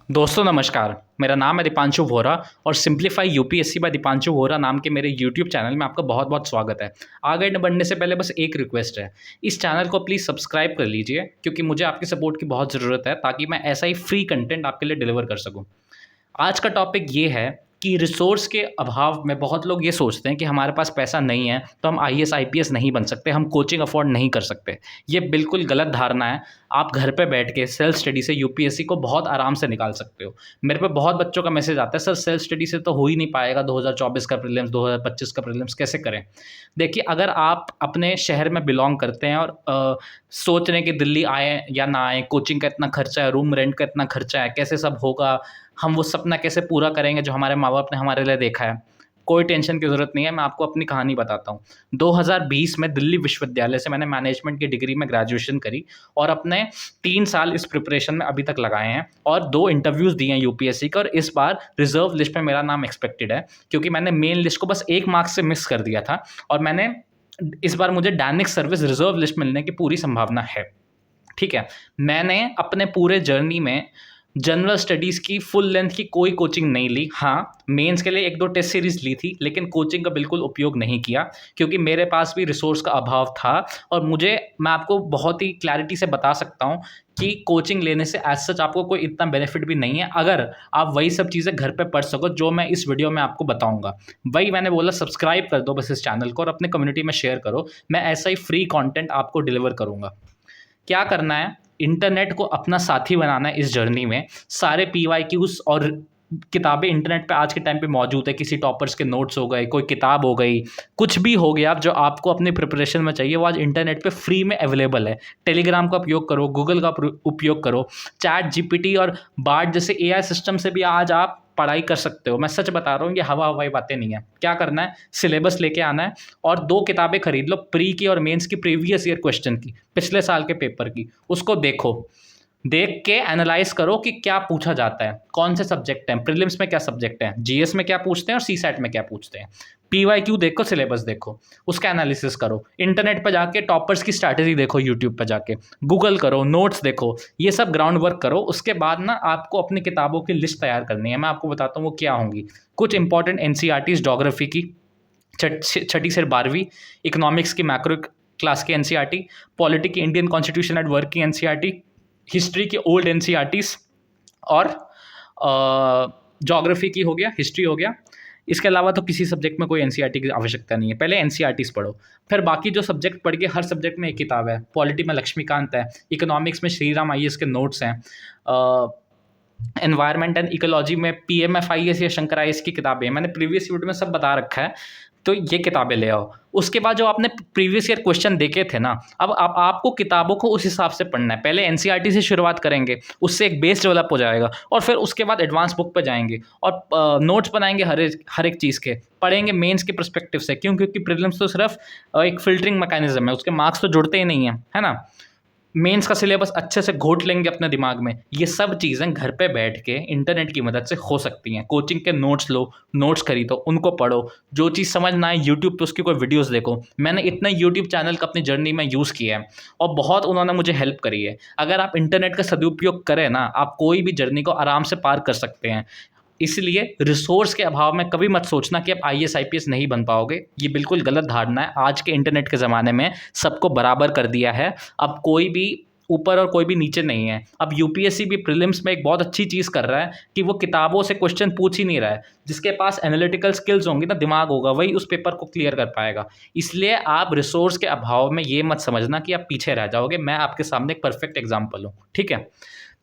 दोस्तों नमस्कार। मेरा नाम है दीपांशु वोरा और simplify UPSC by Deepanshu Vora नाम के मेरे यूट्यूब चैनल में आपका बहुत बहुत स्वागत है। आगे बढ़ने से पहले बस एक रिक्वेस्ट है, इस चैनल को प्लीज़ सब्सक्राइब कर लीजिए क्योंकि मुझे आपकी सपोर्ट की बहुत ज़रूरत है ताकि मैं ऐसा ही फ्री कंटेंट आपके लिए डिलीवर कर सकूँ। आज का टॉपिक ये है कि रिसोर्स के अभाव में बहुत लोग ये सोचते हैं कि हमारे पास पैसा नहीं है तो हम आईएएस आईपीएस नहीं बन सकते, हम कोचिंग अफोर्ड नहीं कर सकते। ये बिल्कुल गलत धारणा है। आप घर पे बैठ के सेल्फ स्टडी से यूपीएससी को बहुत आराम से निकाल सकते हो। मेरे पे बहुत बच्चों का मैसेज आता है, सर सेल्फ स्टडी से तो हो ही नहीं पाएगा, 2024 का प्रीलिम्स 2025 का प्रीलिम्स कैसे करें। देखिए, अगर आप अपने शहर में बिलोंग करते हैं और सोच रहे हैं कि दिल्ली आए या ना आए, कोचिंग का इतना खर्चा है, रूम रेंट का इतना खर्चा है, कैसे सब होगा, हम वो सपना कैसे पूरा करेंगे जो हमारे माँ बाप ने हमारे लिए देखा है। कोई टेंशन की ज़रूरत नहीं है, मैं आपको अपनी कहानी बताता हूँ। 2020 में दिल्ली विश्वविद्यालय से मैंने मैनेजमेंट की डिग्री में ग्रेजुएशन करी और अपने 3 साल इस प्रिपरेशन में अभी तक लगाए हैं और 2 इंटरव्यूज़ दिए हैं यूपीएससी के और इस बार रिज़र्व लिस्ट में मेरा नाम एक्सपेक्टेड है क्योंकि मैंने मेन लिस्ट को बस 1 मार्क्स से मिस कर दिया था और मैंने इस बार मुझे डायनेमिक सर्विस रिज़र्व लिस्ट मिलने की पूरी संभावना है। ठीक है, मैंने अपने पूरे जर्नी में जनरल स्टडीज़ की फुल लेंथ की कोई कोचिंग नहीं ली। हाँ, मेंस के लिए 1-2 टेस्ट सीरीज़ ली थी, लेकिन कोचिंग का बिल्कुल उपयोग नहीं किया क्योंकि मेरे पास भी रिसोर्स का अभाव था और मैं आपको बहुत ही क्लैरिटी से बता सकता हूँ कि कोचिंग लेने से एज़ सच आपको कोई इतना बेनिफिट भी नहीं है, अगर आप वही सब चीज़ें घर पे पढ़ सको जो मैं इस वीडियो में आपको बताऊँगा। वही मैंने बोला, सब्सक्राइब कर दो बस इस चैनल को और अपने कम्युनिटी में शेयर करो। मैं ऐसा ही फ्री कंटेंट आपको डिलीवर करूँगा। क्या करना है, इंटरनेट को अपना साथी बनाना है इस जर्नी में। सारे पीवाईक्यूज़ और किताबें इंटरनेट पे आज के टाइम पे मौजूद है। किसी टॉपर्स के नोट्स हो गए, कोई किताब हो गई, कुछ भी हो गया जो आपको अपनी प्रिपरेशन में चाहिए वो आज इंटरनेट पे फ्री में अवेलेबल है। टेलीग्राम का उपयोग करो, गूगल का उपयोग करो, चैट जीपीटी और बार्ड जैसे एआई सिस्टम से भी आज आप पढ़ाई कर सकते हो। मैं सच बता रहा हूँ, ये हवा-हवाई बातें नहीं है। क्या करना है, सिलेबस लेके आना है और 2 किताबें खरीद लो, प्री की और मेंस की प्रीवियस ईयर क्वेश्चन की, पिछले साल के पेपर की। उसको देखो, देख के एनालाइज़ करो कि क्या पूछा जाता है, कौन से सब्जेक्ट हैं, प्रीलिम्स में क्या सब्जेक्ट हैं, जीएस में क्या पूछते हैं और सीसैट में क्या पूछते हैं। पीवाईक्यू देखो, सिलेबस देखो, उसका एनालिसिस करो। इंटरनेट पे जाके टॉपर्स की स्ट्रैटेजी देखो, यूट्यूब पे जाके, गूगल करो, नोट्स देखो, ये सब ग्राउंड वर्क करो। उसके बाद ना आपको अपनी किताबों की लिस्ट तैयार करनी है। मैं आपको बताता हूँ वो क्या होंगी। कुछ इंपॉर्टेंट एनसीईआरटीज़ ज्योग्राफी की, छठी से 12वीं, इकोनॉमिक्स की मैक्रो क्लास की एनसीईआरटी, पॉलिटी की इंडियन कॉन्स्टिट्यूशन एट वर्क की एनसीईआरटी, हिस्ट्री की ओल्ड एनसीईआरटीज़ और ज्योग्राफी की हो गया, हिस्ट्री हो गया। इसके अलावा तो किसी सब्जेक्ट में कोई एनसीईआरटी की आवश्यकता नहीं है। पहले एनसीईआरटीज़ पढ़ो, फिर बाकी जो सब्जेक्ट पढ़ के, हर सब्जेक्ट में एक किताब है। पॉलिटी में लक्ष्मीकांत है, इकोनॉमिक्स में श्रीराम आईएएस के नोट्स हैं, एनवायरनमेंट एंड इकोलॉजी में पीएमएफ आईएएस या शंकर आईएएस की किताबें हैं। मैंने प्रीवियस वीडियो में सब बता रखा है, तो ये किताबें ले आओ। उसके बाद जो आपने प्रीवियस ईयर क्वेश्चन देखे थे ना, अब आपको किताबों को उस हिसाब से पढ़ना है। पहले एनसीईआरटी से शुरुआत करेंगे, उससे एक बेस डेवलप हो जाएगा और फिर उसके बाद एडवांस बुक पे जाएंगे और नोट्स बनाएंगे हर एक चीज़ के, पढ़ेंगे मेंस के पर्सपेक्टिव से। क्यों? क्योंकि प्रीलिम्स तो सिर्फ एक फिल्टरिंग मैकेनिज्म है, उसके मार्क्स तो जुड़ते ही नहीं है ना। मेंस का सिलेबस अच्छे से घोट लेंगे अपने दिमाग में। ये सब चीज़ें घर पे बैठ के इंटरनेट की मदद से हो सकती हैं। कोचिंग के नोट्स लो, नोट्स खरीदो, उनको पढ़ो। जो चीज़ समझ ना आए यूट्यूब पे उसकी कोई वीडियोज़ देखो। मैंने इतने यूट्यूब चैनल का अपनी जर्नी में यूज़ किया है और बहुत उन्होंने मुझे हेल्प करी है। अगर आप इंटरनेट का सदुपयोग करें ना, आप कोई भी जर्नी को आराम से पार कर सकते हैं। इसलिए रिसोर्स के अभाव में कभी मत सोचना कि आप आईएएस आईपीएस नहीं बन पाओगे। ये बिल्कुल गलत धारणा है। आज के इंटरनेट के ज़माने में सबको बराबर कर दिया है। अब कोई भी ऊपर और कोई भी नीचे नहीं है। अब यूपीएससी भी प्रीलिम्स में एक बहुत अच्छी चीज़ कर रहा है कि वो किताबों से क्वेश्चन पूछ ही नहीं रहा है। जिसके पास एनालिटिकल स्किल्स होंगी ना, दिमाग होगा, वही उस पेपर को क्लियर कर पाएगा। इसलिए आप रिसोर्स के अभाव में ये मत समझना कि आप पीछे रह जाओगे। मैं आपके सामने एक परफेक्ट एग्जाम्पल हूँ, ठीक है।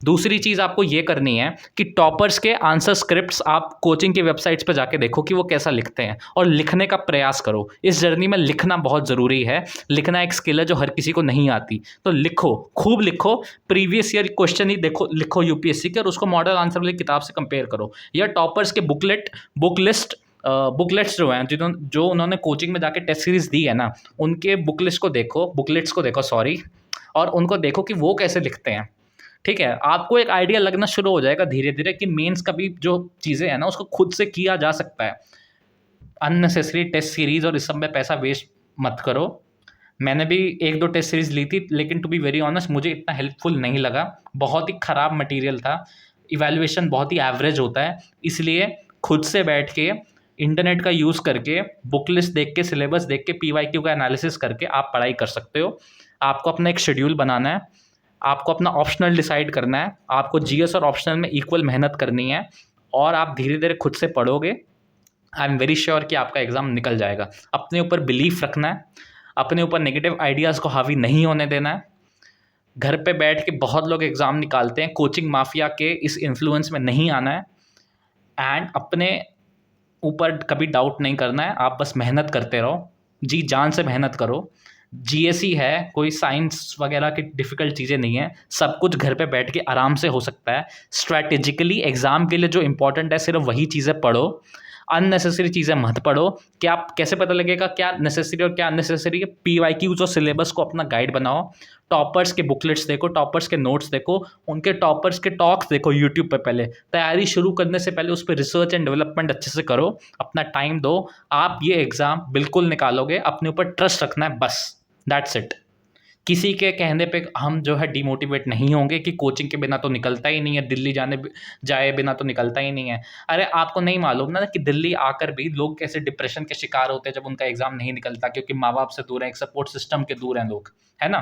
दूसरी चीज़ आपको ये करनी है कि टॉपर्स के आंसर स्क्रिप्ट्स आप कोचिंग की वेबसाइट्स पे जाके देखो कि वो कैसा लिखते हैं और लिखने का प्रयास करो। इस जर्नी में लिखना बहुत ज़रूरी है। लिखना एक स्किल है जो हर किसी को नहीं आती, तो लिखो, खूब लिखो। प्रीवियस ईयर क्वेश्चन ही देखो, लिखो यूपीएससी के और उसको मॉडल आंसर वाली किताब से कंपेयर करो, या टॉपर्स के बुकलेट्स जो हैं, जो उन्होंने कोचिंग में जाके टेस्ट सीरीज दी है ना, उनके बुकलेट्स को देखो सॉरी, और उनको देखो कि वो कैसे लिखते हैं। ठीक है, आपको एक आइडिया लगना शुरू हो जाएगा धीरे धीरे कि मेंस का भी जो चीज़ें हैं ना, उसको खुद से किया जा सकता है। अननेसेसरी टेस्ट सीरीज और इस सब में पैसा वेस्ट मत करो। मैंने भी 1-2 टेस्ट सीरीज ली थी, लेकिन टू बी वेरी ऑनेस्ट मुझे इतना हेल्पफुल नहीं लगा। बहुत ही ख़राब मटेरियल था। इवैल्यूएशन बहुत ही एवरेज होता है, इसलिए खुद से बैठ के इंटरनेट का यूज़ करके बुक लिस्ट देख के सिलेबस देख के पीवाईक्यू का एनालिसिस करके आप पढ़ाई कर सकते हो। आपको अपना एक शेड्यूल बनाना है, आपको अपना ऑप्शनल डिसाइड करना है, आपको जीएस और ऑप्शनल में इक्वल मेहनत करनी है और आप धीरे धीरे खुद से पढ़ोगे। आई एम वेरी श्योर कि आपका एग्ज़ाम निकल जाएगा। अपने ऊपर बिलीफ रखना है, अपने ऊपर नेगेटिव आइडियाज़ को हावी नहीं होने देना है। घर पे बैठ के बहुत लोग एग्ज़ाम निकालते हैं, कोचिंग माफिया के इस इन्फ्लुएंस में नहीं आना है एंड अपने ऊपर कभी डाउट नहीं करना है। आप बस मेहनत करते रहो, जी जान से मेहनत करो। जीएसई है, कोई साइंस वगैरह की डिफ़िकल्ट चीज़ें नहीं है, सब कुछ घर पे बैठ के आराम से हो सकता है। स्ट्रैटेजिकली एग्ज़ाम के लिए जो इम्पोर्टेंट है सिर्फ वही चीज़ें पढ़ो, अननेसेसरी चीज़ें मत पढ़ो। क्या कैसे पता लगेगा क्या नेसेसरी और क्या अननेसेसरी है? पीवाईक्यूज और सिलेबस को अपना गाइड बनाओ, टॉपर्स के बुकलेट्स देखो, टॉपर्स के नोट्स देखो, उनके टॉपर्स के टॉक्स देखो यूट्यूब पे। पहले तैयारी शुरू करने से पहले उस पर रिसर्च एंड डेवलपमेंट अच्छे से करो, अपना टाइम दो। आप ये एग्ज़ाम बिल्कुल निकालोगे, अपने ऊपर ट्रस्ट रखना है, बस दैट्स इट। किसी के कहने पे हम जो है डिमोटिवेट नहीं होंगे कि कोचिंग के बिना तो निकलता ही नहीं है, दिल्ली जाए बिना तो निकलता ही नहीं है। अरे आपको नहीं मालूम ना कि दिल्ली आकर भी लोग कैसे डिप्रेशन के शिकार होते हैं जब उनका एग्ज़ाम नहीं निकलता, क्योंकि माँ-बाप से दूर हैं, एक सपोर्ट सिस्टम के दूर हैं लोग, है ना?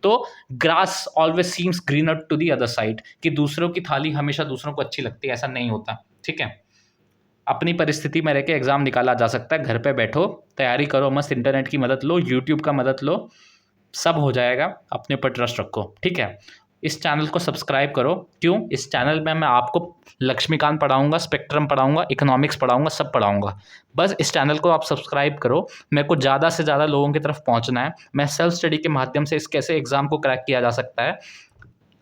तो grass always seems greener to the other side, कि दूसरों की थाली हमेशा दूसरों को अच्छी लगती है, ऐसा नहीं होता, ठीक है? अपनी परिस्थिति में रह के एग्ज़ाम निकाला जा सकता है। घर पे बैठो, तैयारी करो, मस्त इंटरनेट की मदद लो, यूट्यूब का मदद लो, सब हो जाएगा। अपने ऊपर ट्रस्ट रखो, ठीक है? इस चैनल को सब्सक्राइब करो। क्यों? इस चैनल में मैं आपको लक्ष्मीकांत पढ़ाऊँगा, स्पेक्ट्रम पढ़ाऊँगा, इकोनॉमिक्स पढ़ाऊँगा, सब पढ़ाऊँगा। बस इस चैनल को आप सब्सक्राइब करो। मेरे को ज़्यादा से ज़्यादा लोगों की तरफ पहुँचना है। मैं सेल्फ स्टडी के माध्यम से इस कैसे एग्ज़ाम को क्रैक किया जा सकता है,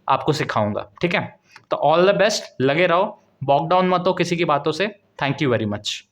आपको सिखाऊँगा, ठीक है? तो ऑल द बेस्ट, लगे रहो, बॉक डाउन मत हो किसी की बातों से। Thank you very much.